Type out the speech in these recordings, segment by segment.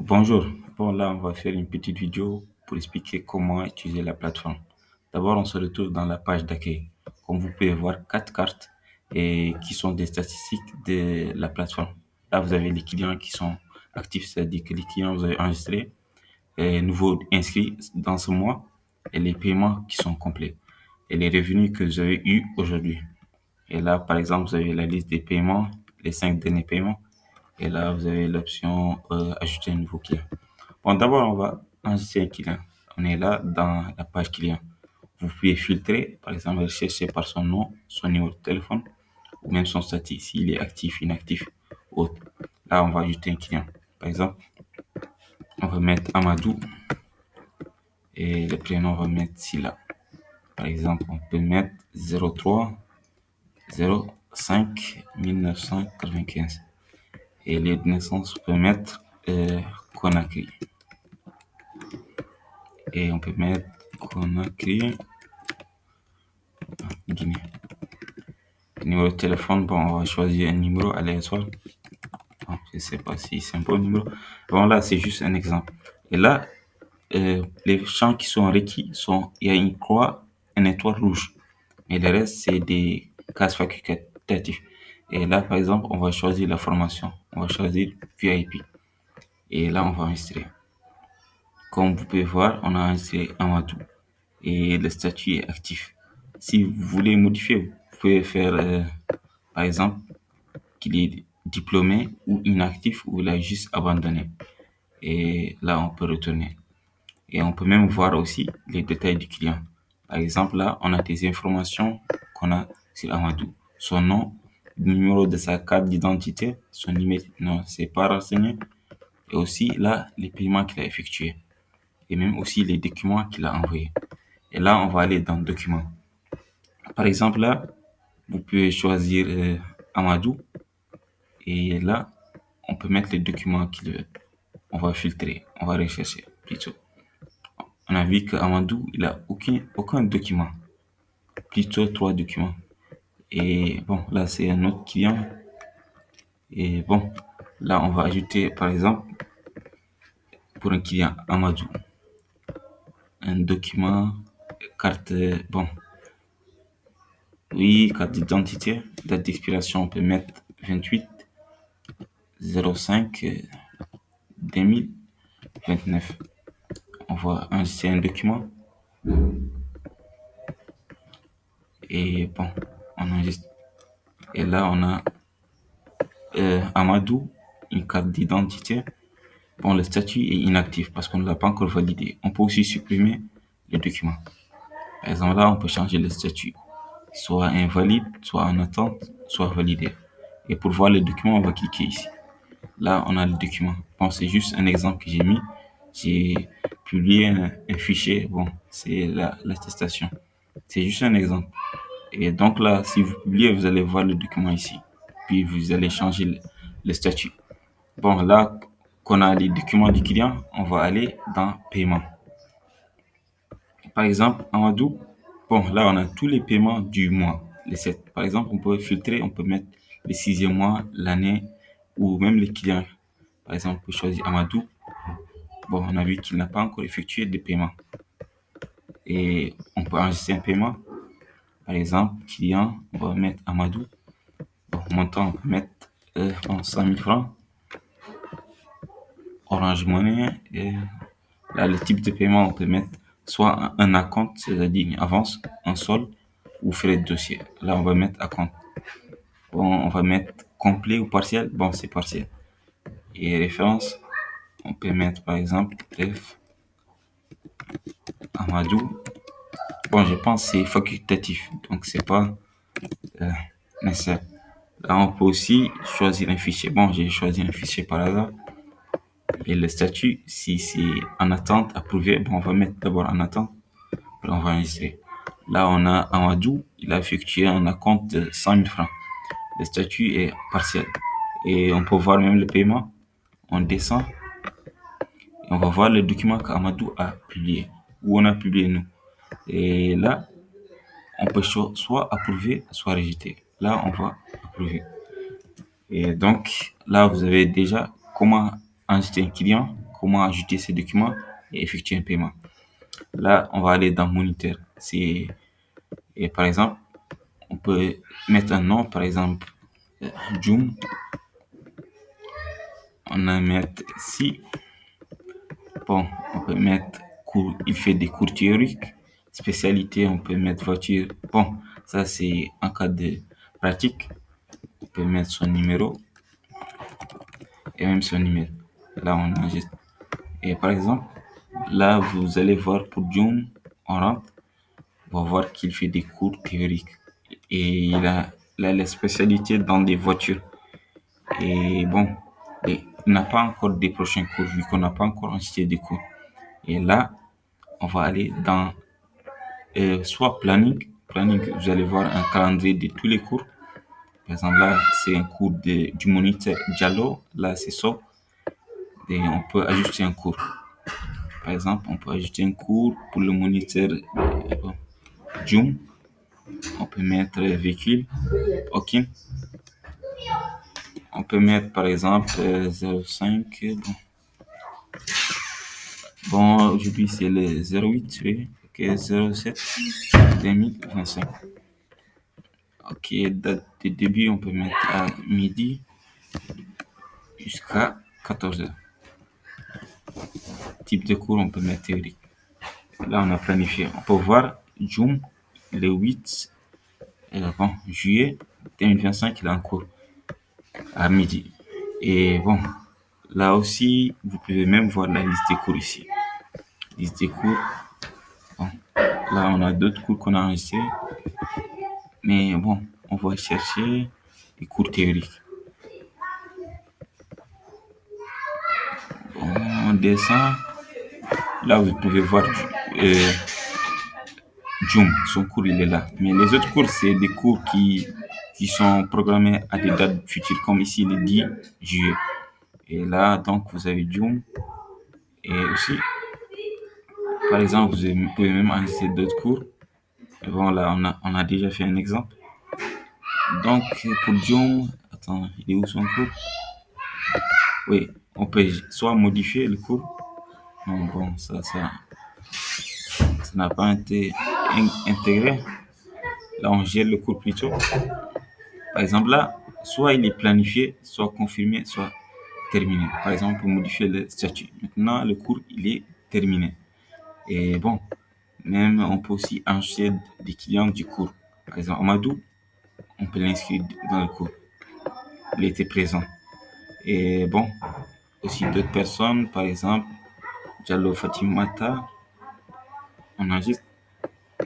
Bonjour. Bon, là, on va faire une petite vidéo pour expliquer comment utiliser la plateforme. D'abord, on se retrouve dans la page d'accueil. Comme vous pouvez voir, quatre cartes et qui sont des statistiques de la plateforme. Là, vous avez les clients qui sont actifs, c'est-à-dire que les clients que vous avez enregistrés et nouveaux inscrits dans ce mois et les paiements qui sont complets et les revenus que vous avez eus aujourd'hui. Et là, par exemple, vous avez la liste des paiements, les 5 derniers paiements. Et là, vous avez l'option ajouter un nouveau client. Bon, d'abord, on va enregistrer un client. On est là dans la page client. Vous pouvez filtrer, par exemple, chercher par son nom, son numéro de téléphone ou même son statut, s'il est actif, inactif, autre. Là, on va ajouter un client. Par exemple, on va mettre Amadou et le prénom, on va mettre Silla. Par exemple, on peut mettre 03 05 1995. Et les de naissance, on peut mettre Conakry. Et on peut mettre Conakry, Guinée. Numéro de téléphone, bon, on va choisir un numéro aléatoire. Bon, je ne sais pas si c'est un bon numéro. Bon, là, c'est juste un exemple. Et là, les champs qui sont requis sont, il y a une croix, un étoile rouge. Et le reste, c'est des cases facultatives. Et là, par exemple, on va choisir la formation. On va choisir VIP. Et là, on va enregistrer. Comme vous pouvez voir, on a enregistré Amadou. Et le statut est actif. Si vous voulez modifier, vous pouvez faire, par exemple, qu'il est diplômé ou inactif ou il a juste abandonné. Et là, on peut retourner. Et on peut même voir aussi les détails du client. Par exemple, là, on a des informations qu'on a sur Amadou. Son nom, le numéro de sa carte d'identité, son email, non, c'est pas renseigné. Et aussi, là, les paiements qu'il a effectués. Et même aussi les documents qu'il a envoyés. Et là, on va aller dans documents. Par exemple, là, vous pouvez choisir Amadou. Et là, on peut mettre les documents qu'il veut. On va filtrer, on va rechercher plutôt. On a vu qu'Amadou, il a aucun document, plutôt 3 documents. Et bon, là, c'est un autre client. Et bon, là, on va ajouter, par exemple, pour un client Amadou, un document, carte, bon, oui, carte d'identité, date d'expiration, on peut mettre 28 05 2029. On va enregistrer un document. Et bon, on enregistre. Et là, on a Amadou, une carte d'identité. Bon, le statut est inactif parce qu'on ne l'a pas encore validé. On peut aussi supprimer le document. Par exemple, là, on peut changer le statut. Soit invalide, soit en attente, soit validé. Et pour voir le document, on va cliquer ici. Là, on a le document. Bon, c'est juste un exemple que j'ai mis. J'ai publié un fichier. Bon, c'est l'attestation. C'est juste un exemple. Et donc là, si vous publiez, vous allez voir le document ici. Puis vous allez changer le statut. Bon, là qu'on a les documents du client, on va aller dans paiement. Par exemple, Amadou, bon, là on a tous les paiements du mois, les 7. Par exemple, on peut filtrer, on peut mettre le 6e mois, l'année ou même les clients. Par exemple, on peut choisir Amadou. Bon, on a vu qu'il n'a pas encore effectué de paiement. Et on peut enregistrer un paiement. Par exemple, client, on va mettre Amadou. Bon, montant, on peut mettre 100 000 francs. Orange Money. Et là, le type de paiement, on peut mettre soit un acompte, c'est-à-dire une avance, un solde ou frais de dossier. Là, on va mettre acompte. Bon, on va mettre complet ou partiel. Bon, c'est partiel. Et référence, on peut mettre par exemple F Amadou. Bon, je pense que c'est facultatif, donc c'est pas nécessaire. Là, on peut aussi choisir un fichier. Bon, j'ai choisi un fichier par hasard. Et le statut, si c'est en attente, approuvé, bon, on va mettre d'abord en attente. Puis on va enregistrer. Là, on a Amadou, il a effectué un acompte de 100 000 francs. Le statut est partiel. Et on peut voir même le paiement. On descend et on va voir le document qu'Amadou a publié, ou on a publié nous. Et là, on peut soit approuver, soit rejeter. Là, on va approuver. Et donc, là, vous avez déjà comment enregistrer un client, comment ajouter ces documents et effectuer un paiement. Là, on va aller dans Moniteur. Et par exemple, on peut mettre un nom, par exemple, Joom. On va mettre si. Bon, on peut mettre cours, il fait des cours théoriques. Spécialité, on peut mettre voiture. Bon, ça c'est en cas de pratique. On peut mettre son numéro et même son numéro. Là, on enregistre. Et par exemple, là, vous allez voir pour Joom, on rentre, on va voir qu'il fait des cours théoriques. Et il a la spécialité dans des voitures. Et bon, il n'a pas encore des prochains cours vu qu'on n'a pas encore enregistré des cours. Et là, on va aller dans soit planning. Planning, vous allez voir un calendrier de tous les cours. Par exemple, là, c'est un cours du moniteur Diallo. Là, c'est ça. Et on peut ajouter un cours. Par exemple, on peut ajouter un cours pour le moniteur Joom. On peut mettre véhicule. OK. On peut mettre par exemple 05. Bon, aujourd'hui c'est le 08, oui. OK, 07 2025. OK, date de début, on peut mettre à midi jusqu'à 14h. Type de cours, on peut mettre théorique. Là, on a planifié. On peut voir Joom le 8 juillet 2025, il est en cours à midi. Et bon, là aussi, vous pouvez même voir la liste des cours ici. Liste des cours. Bon, là, on a d'autres cours qu'on a enregistrés. Mais bon, on va chercher les cours théoriques. Bon, on descend. Là, vous pouvez voir Joom, son cours, il est là. Mais les autres cours, c'est des cours qui sont programmés à des dates futures, comme ici le 10 juillet. Et là, donc, vous avez Joom. Et aussi, par exemple, vous pouvez même enregistrer d'autres cours. Et bon, là, on a déjà fait un exemple. Donc, pour Joom, attends, il est où son cours? Oui, on peut soit modifier le cours. Non, bon, ça n'a pas été intégré. Là, on gère le cours plutôt. Par exemple, là, soit il est planifié, soit confirmé, soit terminé. Par exemple, pour modifier le statut. Maintenant, le cours, il est terminé. Et bon, même on peut aussi enregistrer des clients du cours. Par exemple, Amadou, on peut l'inscrire dans le cours. Il était présent. Et bon, aussi d'autres personnes, par exemple, Diallo Fatimata, on enregistre.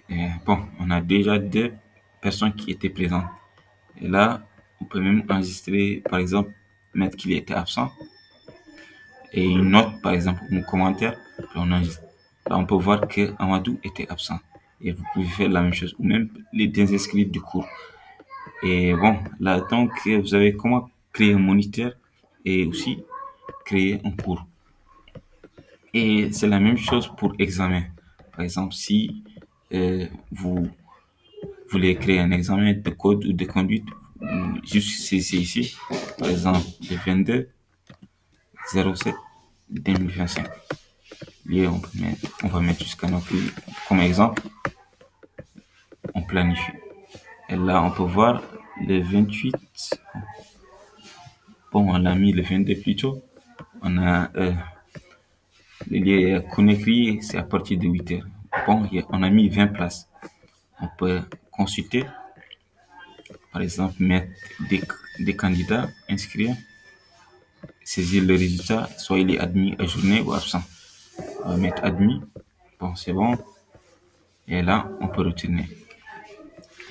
Et bon, on a déjà deux personnes qui étaient présentes. Et là, on peut même enregistrer, par exemple, mettre qu'il était absent. Et une note, par exemple, un commentaire, puis on enregistre. Là, on peut voir que Amadou était absent. Et vous pouvez faire la même chose, ou même les désinscrits du cours. Et bon, là, donc, vous avez comment créer un moniteur et aussi créer un cours. Et c'est la même chose pour examen. Par exemple, si vous voulez créer un examen de code ou de conduite, juste c'est ici, par exemple, le 22 07 2025. Là, on va mettre jusqu'à notre comme exemple, on planifie. Et là, on peut voir le 28. Bon, on l'a mis le 22 plus tôt. On a les Conakry, c'est à partir de 8 heures. Bon, on a mis 20 places. On peut consulter, par exemple, mettre des candidats, inscrire, saisir le résultat, soit il est admis à journée ou absent. On va mettre admis. Bon, c'est bon. Et là, on peut retourner.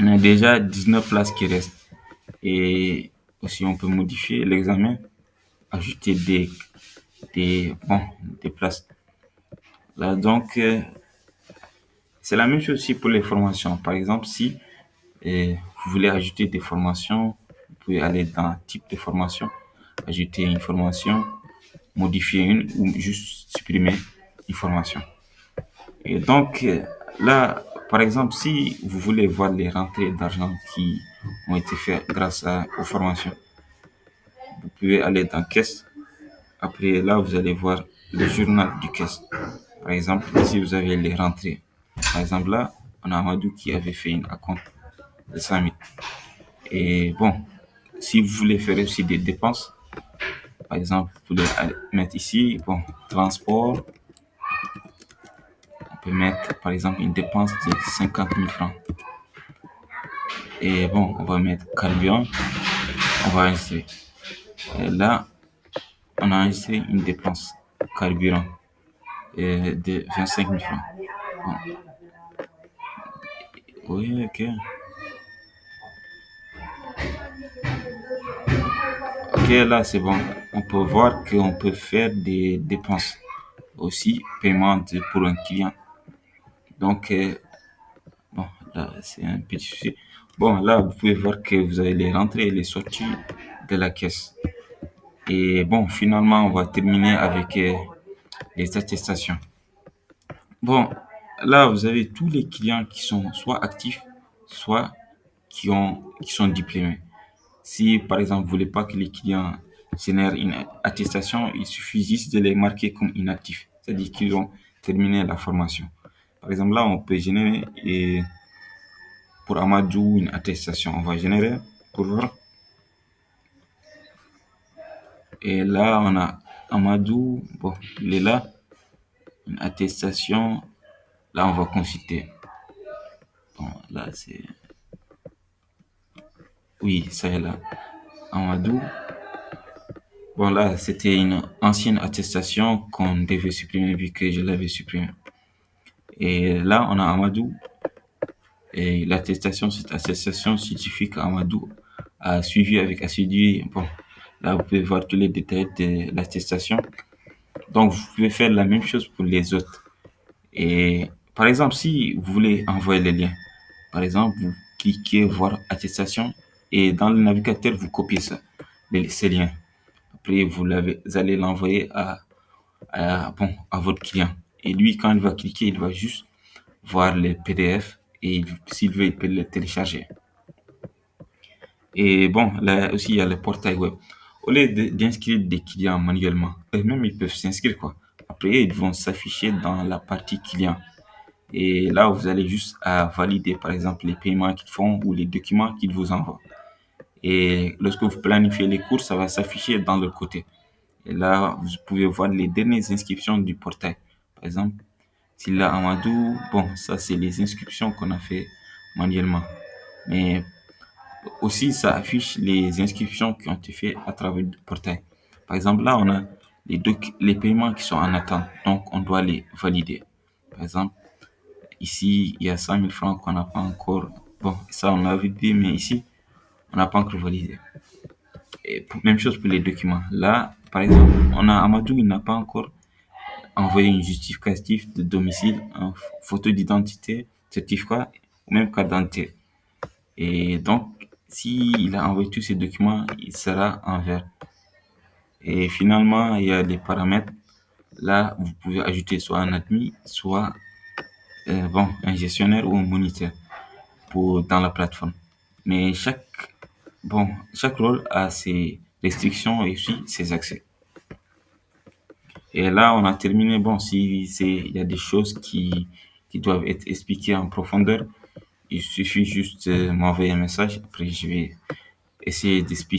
On a déjà 19 places qui restent. Et aussi, on peut modifier l'examen, ajouter des places. Là, donc, c'est la même chose aussi pour les formations. Par exemple, si vous voulez ajouter des formations, vous pouvez aller dans type de formation, ajouter une formation, modifier une ou juste supprimer une formation. Et donc, là, par exemple, si vous voulez voir les rentrées d'argent qui ont été faites grâce aux formations, vous pouvez aller dans caisse, Après, là, vous allez voir le journal du caisse. Par exemple, ici, vous avez les rentrées. Par exemple, là, on a Amadou qui avait fait une compte de 5 000. Et bon, si vous voulez faire aussi des dépenses, par exemple, vous pouvez mettre ici, bon, transport, on peut mettre par exemple une dépense de 50 000 francs. Et bon, on va mettre carburant, on va enregistrer. Et là, on a enregistré une dépense carburant de 25 000 francs. Bon, oui, ok. Ok, là, c'est bon. On peut voir qu'on peut faire des dépenses aussi, paiement pour un client. Donc, bon, là, c'est un petit souci. Bon, là, vous pouvez voir que vous avez les rentrées et les sorties de la caisse. Et bon, finalement, on va terminer avec les attestations. Bon, là, vous avez tous les clients qui sont soit actifs, soit qui sont diplômés. Si, par exemple, vous voulez pas que les clients génèrent une attestation, il suffit juste de les marquer comme inactifs. C'est-à-dire qu'ils ont terminé la formation. Par exemple, là, on peut générer pour Amadou une attestation. On va générer pour voir. Et là, on a Amadou. Bon, il est là. Une attestation. Là, on va consulter. Bon, là, c'est. Oui, ça est là. Amadou. Bon, là, c'était une ancienne attestation qu'on devait supprimer vu que je l'avais supprimée. Et là, on a Amadou. Et l'attestation, cette attestation certifie qu'Amadou a suivi avec assidu. Bon, là, vous pouvez voir tous les détails de l'attestation. Donc, vous pouvez faire la même chose pour les autres. Et par exemple, si vous voulez envoyer les liens, par exemple, vous cliquez voir attestation et dans le navigateur, vous copiez ça, ces liens. Après, vous allez l'envoyer bon, à votre client. Et lui, quand il va cliquer, il va juste voir les PDF et s'il veut, il peut les télécharger. Et bon, là aussi, il y a le portail web. Au lieu d'inscrire des clients manuellement, eux-mêmes, ils peuvent s'inscrire, quoi. Après, ils vont s'afficher dans la partie client. Et là, vous allez juste à valider, par exemple, les paiements qu'ils font ou les documents qu'ils vous envoient. Et lorsque vous planifiez les cours, ça va s'afficher dans le côté. Et là, vous pouvez voir les dernières inscriptions du portail. Par exemple, s'il a Amadou, bon, ça, c'est les inscriptions qu'on a fait manuellement. Mais aussi, ça affiche les inscriptions qui ont été faites à travers le portail. Par exemple, là, on a les paiements qui sont en attente. Donc, on doit les valider. Par exemple, ici, il y a 100 000 francs qu'on n'a pas encore. Bon, ça, on l'a validé, mais ici, on n'a pas encore validé. Et même chose pour les documents. Là, par exemple, on a Amadou, il n'a pas encore envoyé une justificatif de domicile, une photo d'identité, certificat ou même carte d'identité. Et donc, s'il a envoyé tous ces documents, il sera en vert. Et finalement, il y a des paramètres. Là, vous pouvez ajouter soit un admin, soit bon, un gestionnaire ou un moniteur dans la plateforme. Mais chaque rôle a ses restrictions et aussi ses accès. Et là, on a terminé. Bon, il y a des choses qui doivent être expliquées en profondeur, il suffit juste de m'envoyer un message. Après, je vais essayer d'expliquer.